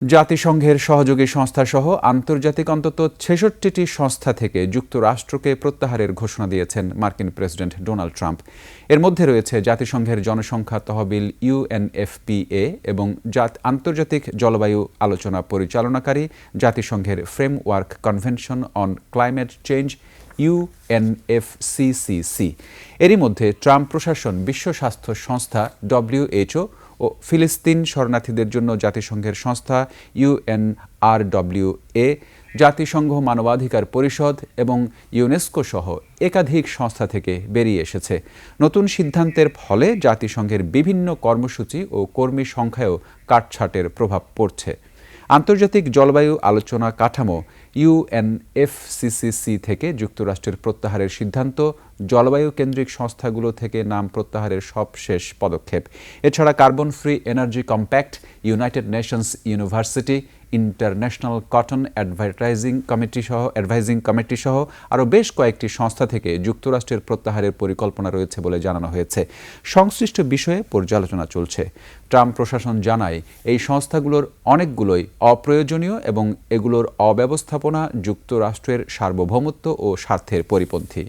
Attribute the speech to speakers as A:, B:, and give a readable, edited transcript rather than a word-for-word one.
A: জাতিসংঘের সহযোগী সংস্থাসহ আন্তর্জাতিক অন্তত ৬৬টি সংস্থা থেকে যুক্তরাষ্ট্রকে প্রত্যাহারের ঘোষণা দিয়েছেন মার্কিন প্রেসিডেন্ট ডোনাল্ড ট্রাম্প। এর মধ্যে রয়েছে জাতিসংঘের জনসংখ্যা তহবিল UNFPA এবং আন্তর্জাতিক জলবায়ু আলোচনা পরিচালনাকারী জাতিসংঘের framework convention on climate change UNFCCC। এরই মধ্যে ট্রাম্প প্রশাসন বিশ্ব স্বাস্থ্য সংস্থা WHO ও ফিলিস্তিন শরণার্থীদের জন্য জাতিসংঘের সংস্থা UNRWA, জাতিসংঘ মানবাধিকার পরিষদ এবং ইউনেস্কো সহ একাধিক সংস্থা থেকে বেরিয়ে এসেছে। নতুন সিদ্ধান্তের ফলে জাতিসংঘের বিভিন্ন কর্মসূচি ও কর্মী সংখ্যায়ও কাটছাঁটের প্রভাব পড়ছে। আন্তর্জাতিক জলবায়ু আলোচনা কাঠামো UNFCCC থেকে যুক্তরাষ্ট্রের প্রত্যাহারের সিদ্ধান্ত জলবায়ু কেন্দ্রিক সংস্থাগুলো থেকে নাম প্রত্যাহারের সবশেষ পদক্ষেপ। এছাড়া carbon free energy compact, United Nations university, international cotton advising committee সহ আরও বেশ কয়েকটি সংস্থা থেকে যুক্তরাষ্ট্রের প্রত্যাহারের পরিকল্পনা রয়েছে বলে জানানো হয়েছে। সংশ্লিষ্ট বিষয়ে পর্যালোচনা চলছে। ট্রাম্প প্রশাসন জানায়, এই সংস্থাগুলোর অনেকগুলোই অপ্রয়োজনীয় এবং এগুলোর অব্যবস্থাপনা যুক্তরাষ্ট্রের সার্বভৌমত্ব ও স্বার্থের পরিপন্থী।